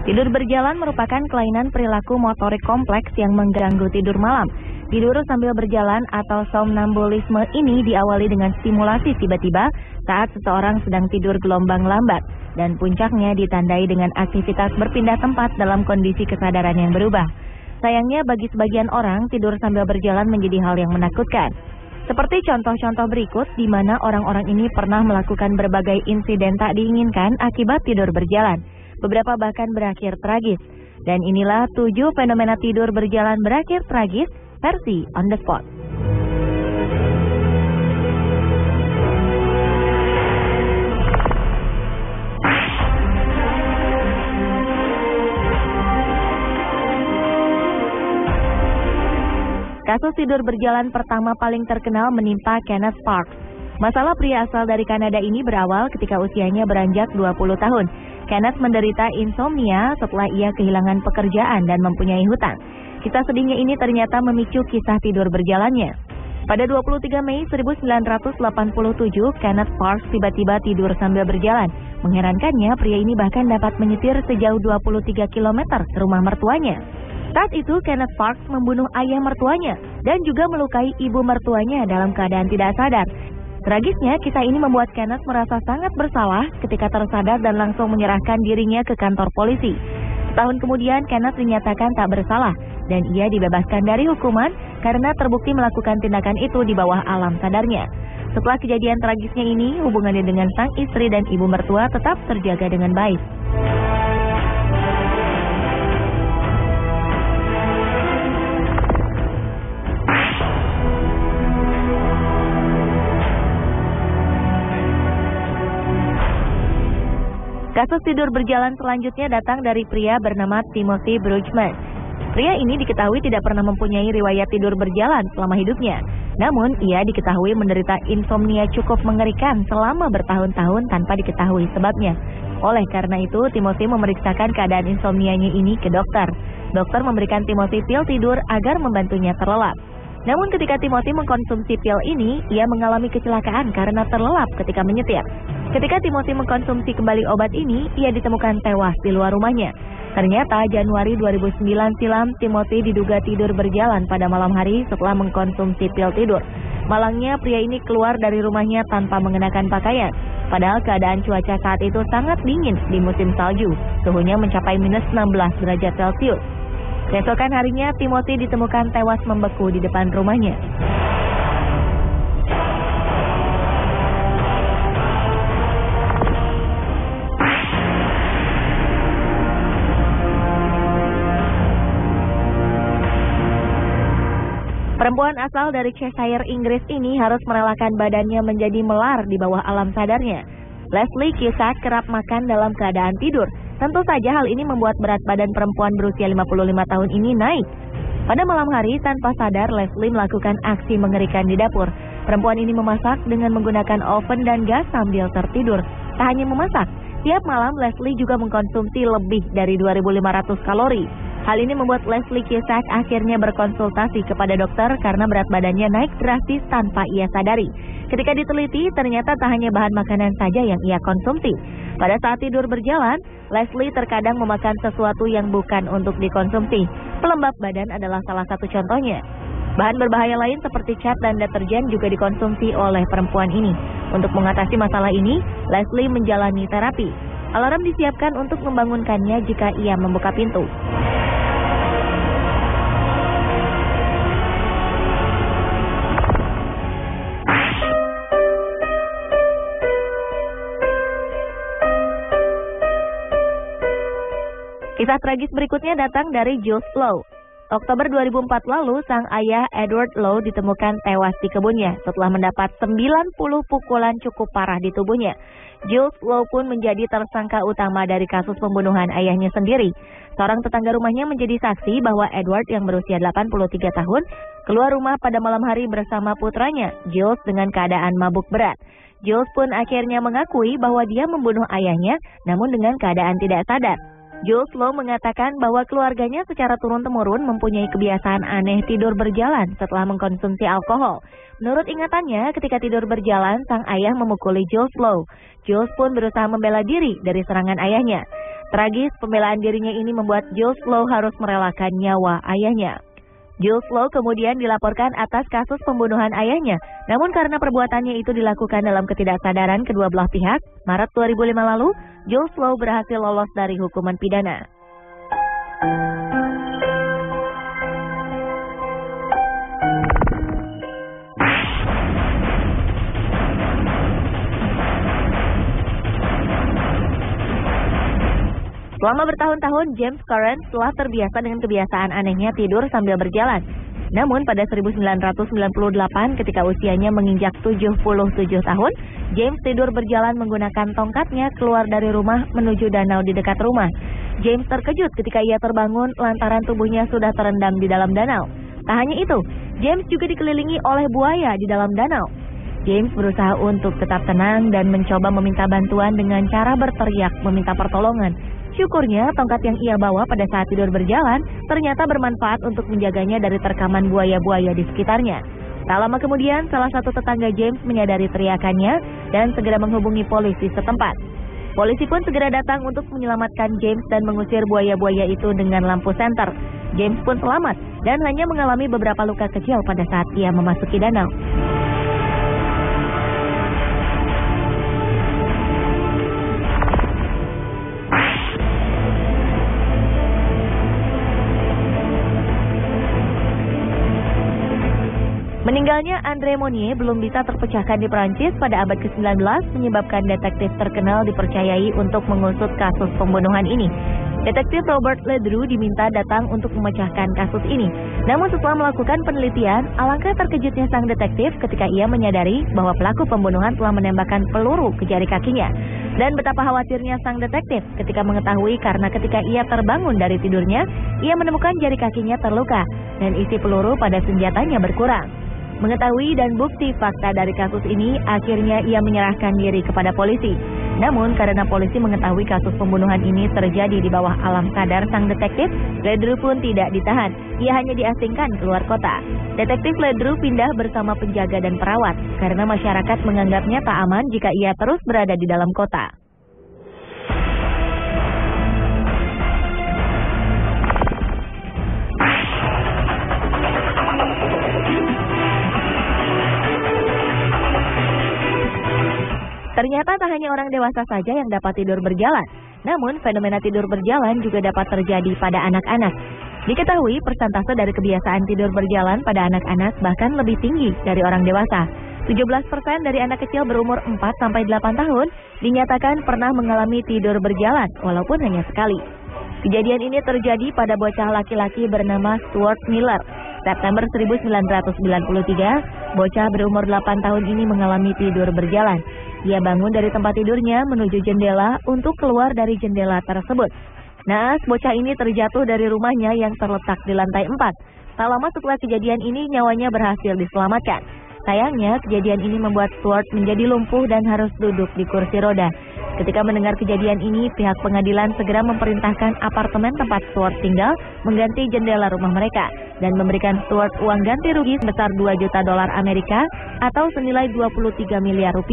Tidur berjalan merupakan kelainan perilaku motorik kompleks yang mengganggu tidur malam. Tidur sambil berjalan atau somnambulisme ini diawali dengan stimulasi tiba-tiba saat seseorang sedang tidur gelombang lambat dan puncaknya ditandai dengan aktivitas berpindah tempat dalam kondisi kesadaran yang berubah. Sayangnya bagi sebagian orang, tidur sambil berjalan menjadi hal yang menakutkan. Seperti contoh-contoh berikut di mana orang-orang ini pernah melakukan berbagai insiden tak diinginkan akibat tidur berjalan. Beberapa bahkan berakhir tragis. Dan inilah 7 fenomena tidur berjalan berakhir tragis versi On The Spot. Kasus tidur berjalan pertama paling terkenal menimpa Kenneth Parks. Masalah pria asal dari Kanada ini berawal ketika usianya beranjak 20 tahun. Kenneth menderita insomnia setelah ia kehilangan pekerjaan dan mempunyai hutang. Kisah sedihnya ini ternyata memicu kisah tidur berjalannya. Pada 23 Mei 1987, Kenneth Parks tiba-tiba tidur sambil berjalan. Mengherankannya, pria ini bahkan dapat menyetir sejauh 23 km ke rumah mertuanya. Saat itu, Kenneth Parks membunuh ayah mertuanya dan juga melukai ibu mertuanya dalam keadaan tidak sadar. Tragisnya, kisah ini membuat Kenneth merasa sangat bersalah ketika tersadar dan langsung menyerahkan dirinya ke kantor polisi. Setahun kemudian, Kenneth dinyatakan tak bersalah dan ia dibebaskan dari hukuman karena terbukti melakukan tindakan itu di bawah alam sadarnya. Setelah kejadian tragisnya ini, hubungannya dengan sang istri dan ibu mertua tetap terjaga dengan baik. Kasus tidur berjalan selanjutnya datang dari pria bernama Timothy Brugman. Pria ini diketahui tidak pernah mempunyai riwayat tidur berjalan selama hidupnya. Namun, ia diketahui menderita insomnia cukup mengerikan selama bertahun-tahun tanpa diketahui sebabnya. Oleh karena itu, Timothy memeriksakan keadaan insomnianya ini ke dokter. Dokter memberikan Timothy pil tidur agar membantunya terlelap. Namun ketika Timothy mengkonsumsi pil ini, ia mengalami kecelakaan karena terlelap ketika menyetir. Ketika Timothy mengkonsumsi kembali obat ini, ia ditemukan tewas di luar rumahnya. Ternyata Januari 2009 silam, Timothy diduga tidur berjalan pada malam hari setelah mengkonsumsi pil tidur. Malangnya, pria ini keluar dari rumahnya tanpa mengenakan pakaian. Padahal keadaan cuaca saat itu sangat dingin di musim salju. Suhunya mencapai minus 16 derajat Celcius. Keesokan harinya, Timothy ditemukan tewas membeku di depan rumahnya. Perempuan asal dari Cheshire, Inggris ini harus merelakan badannya menjadi melar di bawah alam sadarnya. Leslie Cusack kerap makan dalam keadaan tidur. Tentu saja hal ini membuat berat badan perempuan berusia 55 tahun ini naik. Pada malam hari, tanpa sadar, Leslie melakukan aksi mengerikan di dapur. Perempuan ini memasak dengan menggunakan oven dan gas sambil tertidur. Tak hanya memasak, tiap malam Leslie juga mengkonsumsi lebih dari 2.500 kalori. Hal ini membuat Leslie Cusack akhirnya berkonsultasi kepada dokter karena berat badannya naik drastis tanpa ia sadari. Ketika diteliti, ternyata tak hanya bahan makanan saja yang ia konsumsi. Pada saat tidur berjalan, Leslie terkadang memakan sesuatu yang bukan untuk dikonsumsi. Pelembab badan adalah salah satu contohnya. Bahan berbahaya lain seperti cat dan deterjen juga dikonsumsi oleh perempuan ini. Untuk mengatasi masalah ini, Leslie menjalani terapi. Alarm disiapkan untuk membangunkannya jika ia membuka pintu. Kisah tragis berikutnya datang dari Jules Lowe. Oktober 2004 lalu, sang ayah Edward Lowe ditemukan tewas di kebunnya setelah mendapat 90 pukulan cukup parah di tubuhnya. Jules Lowe pun menjadi tersangka utama dari kasus pembunuhan ayahnya sendiri. Seorang tetangga rumahnya menjadi saksi bahwa Edward yang berusia 83 tahun keluar rumah pada malam hari bersama putranya, Jules, dengan keadaan mabuk berat. Jules pun akhirnya mengakui bahwa dia membunuh ayahnya, namun dengan keadaan tidak sadar. Jules Lowe mengatakan bahwa keluarganya secara turun-temurun mempunyai kebiasaan aneh tidur berjalan setelah mengkonsumsi alkohol. Menurut ingatannya, ketika tidur berjalan, sang ayah memukuli Jules Lowe. Jules pun berusaha membela diri dari serangan ayahnya. Tragis, pembelaan dirinya ini membuat Jules Lowe harus merelakan nyawa ayahnya. Jules Lowe kemudian dilaporkan atas kasus pembunuhan ayahnya. Namun karena perbuatannya itu dilakukan dalam ketidaksadaran kedua belah pihak, Maret 2005 lalu, Jules Lowe berhasil lolos dari hukuman pidana. Selama bertahun-tahun, James Curran telah terbiasa dengan kebiasaan anehnya tidur sambil berjalan. Namun pada 1998 ketika usianya menginjak 77 tahun, James tidur berjalan menggunakan tongkatnya keluar dari rumah menuju danau di dekat rumah. James terkejut ketika ia terbangun lantaran tubuhnya sudah terendam di dalam danau. Tak hanya itu, James juga dikelilingi oleh buaya di dalam danau. James berusaha untuk tetap tenang dan mencoba meminta bantuan dengan cara berteriak meminta pertolongan. Syukurnya, tongkat yang ia bawa pada saat tidur berjalan ternyata bermanfaat untuk menjaganya dari terkaman buaya-buaya di sekitarnya. Tak lama kemudian, salah satu tetangga James menyadari teriakannya dan segera menghubungi polisi setempat. Polisi pun segera datang untuk menyelamatkan James dan mengusir buaya-buaya itu dengan lampu senter. James pun selamat dan hanya mengalami beberapa luka kecil pada saat ia memasuki danau. Meninggalnya André Monnier belum bisa terpecahkan di Prancis pada abad ke-19 menyebabkan detektif terkenal dipercayai untuk mengusut kasus pembunuhan ini. Detektif Robert Ledru diminta datang untuk memecahkan kasus ini. Namun setelah melakukan penelitian, alangkah terkejutnya sang detektif ketika ia menyadari bahwa pelaku pembunuhan telah menembakkan peluru ke jari kakinya. Dan betapa khawatirnya sang detektif ketika mengetahui karena ketika ia terbangun dari tidurnya, ia menemukan jari kakinya terluka dan isi peluru pada senjatanya berkurang. Mengetahui dan bukti fakta dari kasus ini, akhirnya ia menyerahkan diri kepada polisi. Namun, karena polisi mengetahui kasus pembunuhan ini terjadi di bawah alam sadar sang detektif, Ledru pun tidak ditahan. Ia hanya diasingkan keluar kota. Detektif Ledru pindah bersama penjaga dan perawat, karena masyarakat menganggapnya tak aman jika ia terus berada di dalam kota. Ternyata tak hanya orang dewasa saja yang dapat tidur berjalan, namun fenomena tidur berjalan juga dapat terjadi pada anak-anak. Diketahui persentase dari kebiasaan tidur berjalan pada anak-anak bahkan lebih tinggi dari orang dewasa. 17% dari anak kecil berumur 4-8 tahun dinyatakan pernah mengalami tidur berjalan, walaupun hanya sekali. Kejadian ini terjadi pada bocah laki-laki bernama Stuart Miller. September 1993, bocah berumur 8 tahun ini mengalami tidur berjalan. Ia bangun dari tempat tidurnya menuju jendela untuk keluar dari jendela tersebut. Naas, bocah ini terjatuh dari rumahnya yang terletak di lantai 4. Tak lama setelah kejadian ini, nyawanya berhasil diselamatkan. Sayangnya, kejadian ini membuat Stuart menjadi lumpuh dan harus duduk di kursi roda. Ketika mendengar kejadian ini, pihak pengadilan segera memerintahkan apartemen tempat Stuart tinggal mengganti jendela rumah mereka dan memberikan Stuart uang ganti rugi sebesar $2 juta atau senilai 23 miliar rupiah.